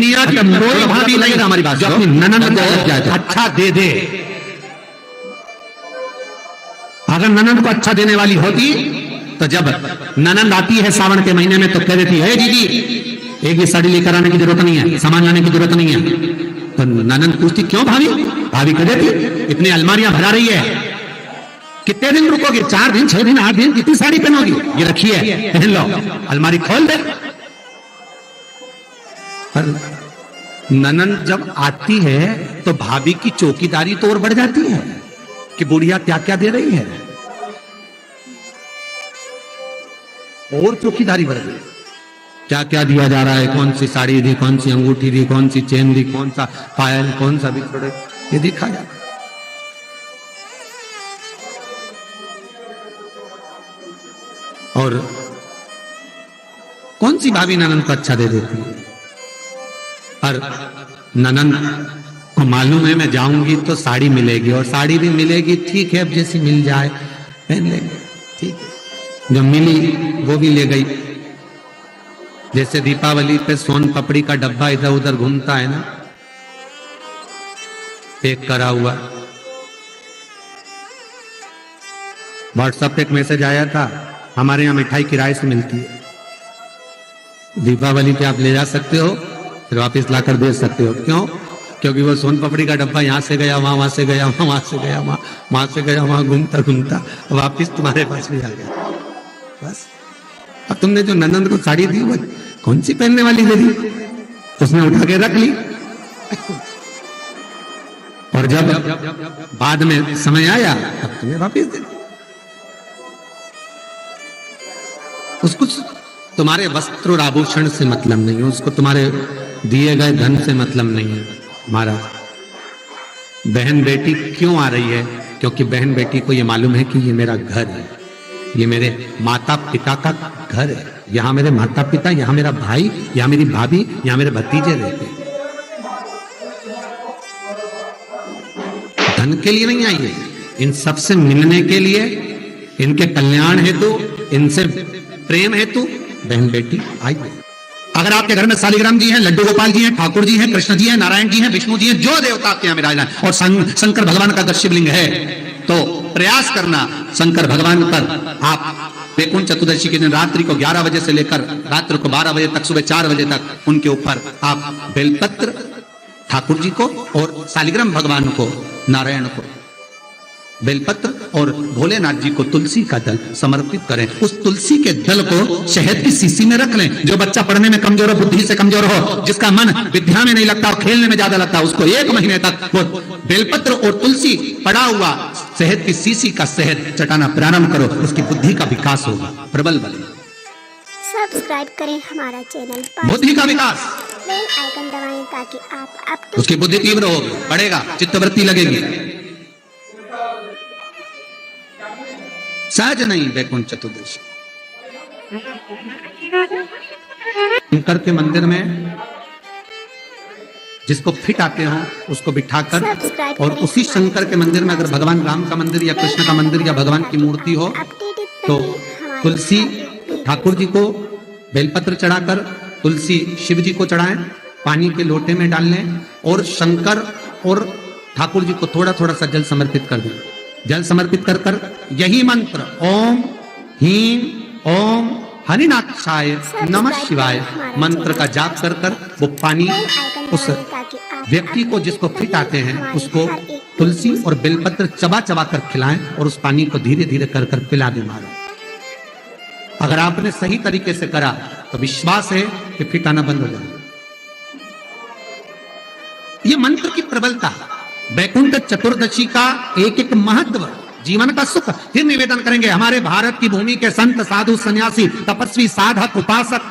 दुनिया की कोई भाभी नहीं हमारी बात जो अपनी ननद को अच्छा दे दे। अगर ननद को अच्छा देने वाली होती तो जब ननद आती है सावन के महीने में तो कह देती है दीदी एक भी साड़ी लेकर आने की जरूरत नहीं है, सामान लाने की जरूरत नहीं है। तो ननद पूछती क्यों भाभी? भाभी कह देती इतनी अलमारियां भरा रही है, कितने दिन रुकोगी? 4 दिन 6 दिन 8 दिन, कितनी साड़ी पहनोगी? ये रखी है, पहन लो, अलमारी खोल दे। पर ननद जब आती है तो भाभी की चौकीदारी तो और बढ़ जाती है कि बुढ़िया क्या क्या दे रही है, और चौकीदारी बढ़ गई। क्या क्या दिया जा रहा है, कौन सी साड़ी दी, कौन सी अंगूठी दी, कौन सी चेन दी, कौन सा पायल, कौन सा बिछड़े, ये दिखा जाता। और कौन सी भाभी ननंद को अच्छा दे देती है? पर ननंद को मालूम है मैं जाऊंगी तो साड़ी मिलेगी, और साड़ी भी मिलेगी ठीक है, अब जैसी मिल जाए पहन लेंगे, ठीक है। जो मिली वो भी ले गई। जैसे दीपावली पे सोन पपड़ी का डब्बा इधर उधर घूमता है ना, पैक करा हुआ। व्हाट्सएप पे एक मैसेज आया था, हमारे यहाँ मिठाई किराए से मिलती है, दीपावली पे आप ले जा सकते हो, फिर वापस लाकर दे सकते हो। क्यों? क्योंकि वो सोन पपड़ी का डब्बा यहाँ से गया वहां, वहां से गया वहां, वहां से गया वहां, वहां से गया वहां, घूमता घूमता वापिस तुम्हारे पास भी आ गया। बस अब तुमने जो ननंद को साड़ी दी वो कौन सी पहनने वाली दे दी, उसने उठा के रख ली। और जब बाद में समय आया तब तुम्हें वापिस दे दी। उसको तुम्हारे वस्त्र और आभूषण से मतलब नहीं है, उसको तुम्हारे दिए गए धन से मतलब नहीं है। महाराज बहन बेटी क्यों आ रही है? क्योंकि बहन बेटी को ये मालूम है कि ये मेरा घर है, ये मेरे माता पिता का घर है, यहां मेरे माता पिता, यहां मेरा भाई, यहां मेरी भाभी, यहां मेरे भतीजे रहते हैं। धन के लिए नहीं आई है, इन सबसे मिलने के लिए, इनके कल्याण हेतु, इनसे प्रेम हेतु बहन बेटी आई है। अगर आपके घर में शालिग्राम जी हैं, लड्डू गोपाल जी हैं, ठाकुर जी हैं, कृष्ण जी हैं, नारायण जी हैं, विष्णु जी हैं, जो देवता आपके यहाँ विराजमान और शंकर भगवान का अगर शिवलिंग है तो प्रयास करना शंकर भगवान पर आप वैकुंठ चतुर्दशी के दिन रात्रि को 11 बजे से लेकर रात्रि को 12 बजे तक, सुबह 4 बजे तक उनके ऊपर आप बेलपत्र ठाकुर जी को और शालिग्राम भगवान को, नारायण को बेलपत्र और भोलेनाथ जी को तुलसी का दल समर्पित करें। उस तुलसी के दल को शहद की शीशी में रख लें। जो बच्चा पढ़ने में कमजोर हो, बुद्धि से कमजोर हो, जिसका मन विद्या में नहीं लगता और खेलने में ज्यादा लगता है, उसको 1 महीने तक वो बेलपत्र और तुलसी पड़ा हुआ शहद की शीशी का शहद चटाना प्रारंभ करो, उसकी बुद्धि का विकास होगा, प्रबल बने। सब्सक्राइब करें हमारा चैनल, बुद्धि का विकास, बेल आइकन दबाएं ताकि आप उसकी बुद्धि तीव्र होगी, बढ़ेगा, चित्तवृत्ति लगेगी। सहज नहीं वैकुंठ चतुर्दशी। शंकर के मंदिर में जिसको फिट आते हो उसको बिठाकर, और उसी शंकर के मंदिर में अगर भगवान राम का मंदिर या कृष्ण का मंदिर या भगवान की मूर्ति हो तो तुलसी ठाकुर जी को बेलपत्र चढ़ाकर तुलसी शिव जी को चढ़ाएं, पानी के लोटे में डाल लें और शंकर और ठाकुर जी को थोड़ा थोड़ा सा जल समर्पित कर दें। जल समर्पित कर कर यही मंत्र ओम ह्रीं ओम हरिनाथाय नमः शिवाय मंत्र का जाप कर कर वो पानी उस व्यक्ति को जिसको फिट आते हैं उसको तुलसी और बेलपत्र चबा चबा कर खिलाएं और उस पानी को धीरे धीरे कर कर पिला दें। महाराज अगर आपने सही तरीके से करा तो विश्वास है कि फिट आना बंद हो जाए। ये मंत्र की प्रबलता, वैकुंठ चतुर्दशी का एक एक महत्व, जीवन का सुख। फिर निवेदन करेंगे हमारे भारत की भूमि के संत साधु सन्यासी तपस्वी साधक उपासक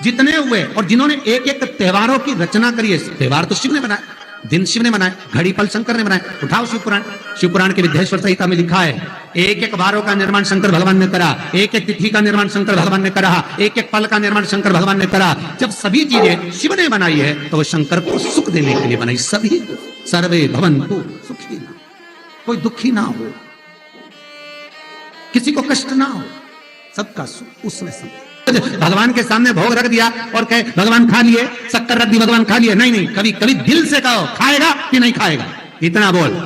जितने हुए और जिन्होंने एक एक त्योहारों की रचना करी है। त्योहार तो शिव ने बनाए, दिन शिव ने बनाए, घड़ी पल शंकर ने बनाए। उठाओ शिवपुराण, शिवपुराण के विद्येश्वर संहिता में लिखा है एक एक वारों का निर्माण शंकर भगवान ने करा, एक एक तिथि का निर्माण शंकर भगवान ने करा, एक एक पल का निर्माण शंकर भगवान ने करा। जब सभी चीजें शिव ने बनाई है तो वो शंकर को सुख देने के लिए बनाई। सभी सर्वे भवन्तु सुखी ना, कोई दुखी ना हो, किसी को कष्ट ना हो, सबका सुख उसमें सब। भगवान के सामने भोग रख दिया और कहे भगवान खा लिए, शक्कर रख दी भगवान खा लिए, नहीं नहीं, कभी कभी दिल से कहो खाएगा कि नहीं खाएगा, इतना बोल।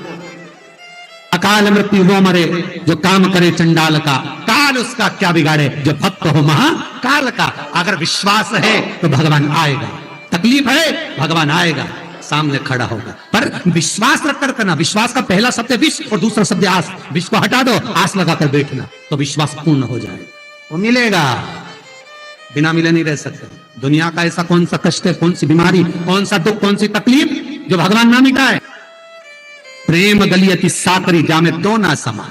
अकाल मृत्यु वो मरे जो काम करे चंडाल का, काल उसका क्या बिगाड़े जो भक्त हो महाकाल का। अगर विश्वास है तो भगवान आएगा, तकलीफ है भगवान आएगा, सामने खड़ा होगा। पर विश्वास रखकर करना। विश्वास का पहला शब्द विष और दूसरा शब्द आस। विष को हटा दो, आस लगाकर बैठना, तो विश्वास पूर्ण हो जाएगा, वो मिलेगा। बिना मिले नहीं रह सकते। दुनिया का ऐसा कौन सा कष्ट है, कौन सी बीमारी, कौन सा दुख, कौन सी तकलीफ जो भगवान ना मिटाए। प्रेम गलियति साकरी जामे दो ना समा।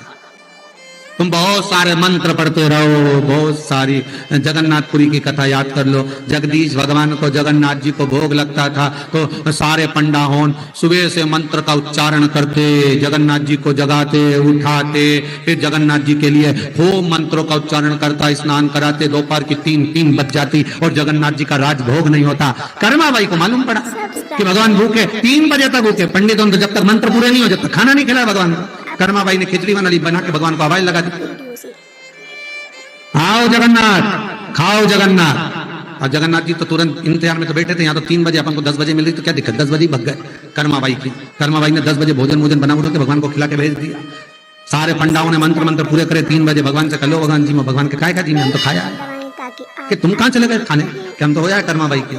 तुम बहुत सारे मंत्र पढ़ते रहो, बहुत सारी जगन्नाथपुरी की कथा याद कर लो। जगदीश भगवान को, जगन्नाथ जी को भोग लगता था तो सारे पंडा होन सुबह से मंत्र का उच्चारण करते, जगन्नाथ जी को जगाते, उठाते, फिर जगन्नाथ जी के लिए खूब मंत्रों का उच्चारण करता, स्नान कराते, दोपहर की 3 बज जाती और जगन्नाथ जी का राजभोग नहीं होता। कर्माबाई को मालूम पड़ा कि भगवान भूखे 3 बजे तक भूखे, पंडितों तो जब तक मंत्र पूरे नहीं हो, जब तक खाना नहीं खिलाया भगवान को। कर्माबाई ने खिचड़ी बना के भगवान को आवाज लगा दी, आओ जगन्नाथ, खाओ जगन्नाथ। और जगन्नाथ जी तो तुरंत इंतजार में तो बैठे थे, यहाँ तो 3 बजे, अपन को 10 बजे मिल रही, तो क्या दिक्कत, 10 बजे भग गए। कर्माबाई ने 10 बजे भोजन बना उठा के भगवान को खिला के भेज दिया। सारे पंडाओं ने मंत्र पूरे करे। 3 बजे भगवान से कलो भगवान जी में, भगवान के खाएगा जी में, हम तो खाया कि तुम कहां चले गए खाने, कि हम तो हो जाए कर्माबाई की,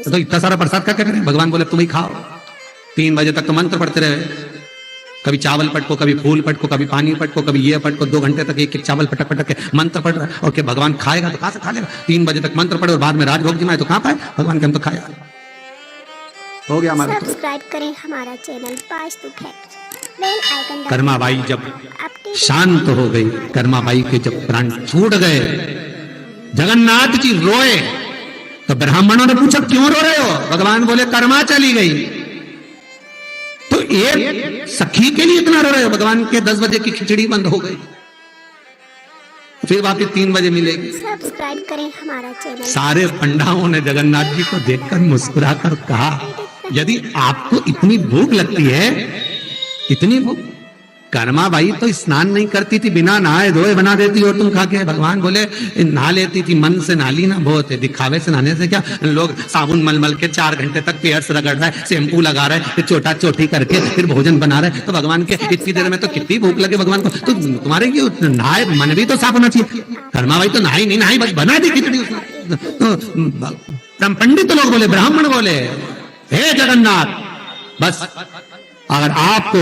तो इतना सारा प्रसाद क्या करें। भगवान बोले तुम ही खाओ। 3 बजे तक तो मंत्र पढ़ते रहे, कभी चावल पटको, कभी फूल पटको, कभी पानी पटको, कभी ये पटको। 2 घंटे तक एक चावल पटक पटक के मंत्र पढ़ रहा है। और क्या भगवान खाएगा तो कहां से खा लेगा। 3 बजे तक मंत्र पढ़े और बाद में राजभोग जिमाए तो कहां पाए भगवान के, हम तो खाया। हो गया हमारा। सब्सक्राइब करें हमारा channel Vastu fact, bell icon. Karmabai जब शांत हो गई, कर्माबाई के जब प्राण छूट गए, जगन्नाथ जी रोए तो ब्राह्मणों ने पूछा क्यों रो रहे हो। भगवान बोले कर्मा चली गई। तो एक सखी के लिए इतना रो रहे हो। भगवान के 10 बजे की खिचड़ी बंद हो गई, फिर वापस 3 बजे मिलेगी। सब्सक्राइब करें हमारा चैनल। सारे पंडाओं ने जगन्नाथ जी को देखकर मुस्कुराकर कहा, यदि आपको इतनी भूख लगती है, इतनी भूख, कर्माबाई तो स्नान नहीं करती थी, बिना नहाए धोए बना देती और तुम खा के। भगवान बोले नहा लेती थी, मन से नाली ना बहुत है, दिखावे से नहाने से क्या। लोग साबुन मल के 4 घंटे तक पेयर्स रगड़ रहा है, शैम्पू लगा रहा है, फिर छोटा चोटी करके फिर भोजन बना रहे, तो भगवान के इतनी देर में तो कितनी भूख लगे भगवान को। तो तुम्हारे क्यों नहाए, मन भी तो साफ होना चाहिए। कर्माबाई तो नहाई नहीं, नहाई बस बना दी खिचड़ी उसने। तो पंडित लोग बोले, ब्राह्मण बोले, हे जगन्नाथ, बस अगर आपको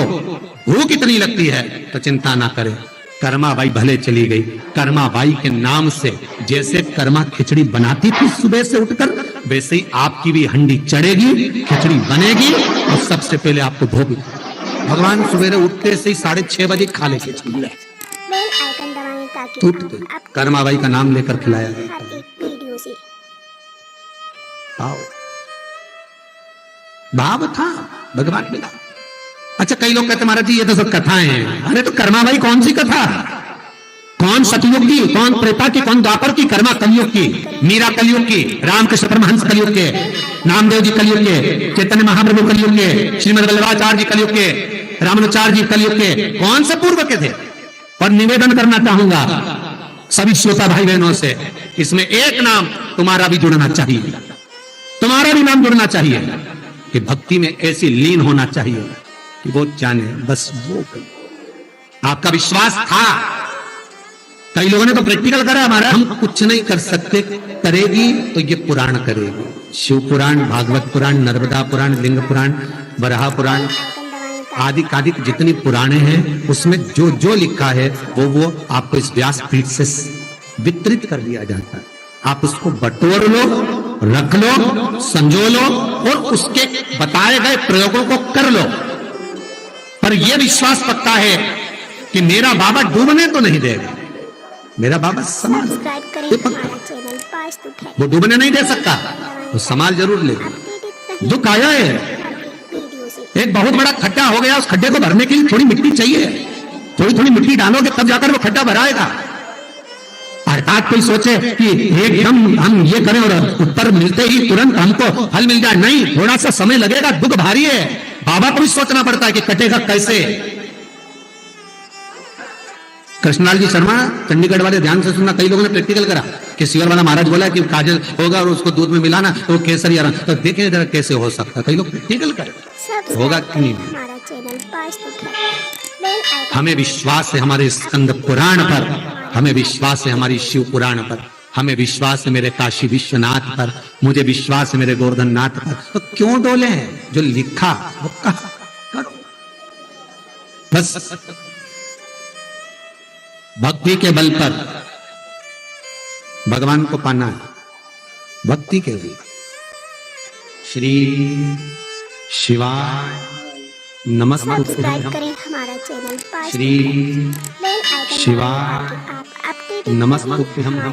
भूख इतनी लगती है तो चिंता ना करें। कर्माबाई भले चली गई। कर्माबाई के नाम से जैसे कर्मा खिचड़ी बनाती थी सुबह से उठकर, वैसे ही आपकी भी हंडी चढ़ेगी, खिचड़ी बनेगी और सबसे पहले आपको भोग। भगवान सुबह उठते से ही 6:30 बजे खा ले खिचड़ी। बेल आइकन दबाएं ताकि उठते कर्माबाई का नाम लेकर खिलाया गया। हर एक वीडियो से भाव था, भगवान मिला। अच्छा, कई लोग कहते महाराज जी ये तो सब कथाएं हैं। अरे तो कर्माबाई कौन सी कथा, कौन सतयुग की, कौन त्रेता की, कौन द्वापर की, कर्मा कलयुग की, मीरा कलयुग की, रामकृष्ण परमहंस कलयुग के, नामदेव जी कलयुग के, चैतन्य महाप्रभु कलयुग के, श्रीमद वल्लभाचार्य जी कलयुग के, रामानुचार्य जी कलयुग के, कौन से पूर्व के थे। और निवेदन करना चाहूंगा सभी श्रोता भाई बहनों से, इसमें एक नाम तुम्हारा भी जुड़ना चाहिए, तुम्हारा भी नाम जुड़ना चाहिए कि भक्ति में ऐसी लीन होना चाहिए कि वो जाने बस वो आपका विश्वास था। कई लोगों ने तो प्रैक्टिकल करा, हमारा हम कुछ नहीं कर सकते, करेगी तो ये पुराण करेगी। शिव पुराण, भागवत पुराण, नर्मदा पुराण, लिंग पुराण, वराह पुराण आदि आदि जितनी पुराणे हैं, उसमें जो जो लिखा है वो आपको इस व्यासपीठ से वितरित कर दिया जाता है। आप उसको बटोर लो, रख लो, संजो लो और उसके बताए गए प्रयोगों को कर लो। पर यह विश्वास पक्का है कि मेरा बाबा डूबने तो नहीं देगा, मेरा बाबा संभाल, वो डूबने नहीं दे सकता, वो संभाल जरूर लेगा। दुख आया है, एक बहुत बड़ा खड्डा हो गया, उस खड्डे को भरने के लिए थोड़ी मिट्टी चाहिए, थोड़ी थोड़ी मिट्टी डालोगे तब जाकर वो खड्डा भराएगा। अर्थात कोई सोचे कि एकदम हम ये करें और उत्तर मिलते ही तुरंत हमको फल मिल जाए, नहीं, थोड़ा सा समय लगेगा, दुख भारी है। बाबा को भी सोचना पड़ता है कि कटेगा कैसे। कृष्णलाल जी शर्मा चंडीगढ़ वाले ध्यान से सुनना, कई लोगों ने प्रैक्टिकल करा किसी और वाला महाराज बोला कि काजल होगा और उसको दूध में मिलाना तो केसर या तो देखिए जरा कैसे हो सकता है। कई लोग प्रैक्टिकल करें, होगा कि नहीं। हमारा चैनल पास्तु फैक्ट। बेल आइकन हमें विश्वास है हमारे स्कंद पुराण पर, हमें विश्वास है हमारी शिव पुराण पर, हमें विश्वास है मेरे काशी विश्वनाथ पर, मुझे विश्वास है मेरे गोवर्धन नाथ पर। तो क्यों डोले हैं? जो लिखा वो कहा करो। बस भक्ति के बल पर भगवान को पाना है, भक्ति के बल। श्री शिवाय नमस्ते। सब्सक्राइब करें हमारा चैनल पास्तु श्री बेल आइकन शिवाय दबाएं ताकि आप अपडेटेड नमस्ते। हमारे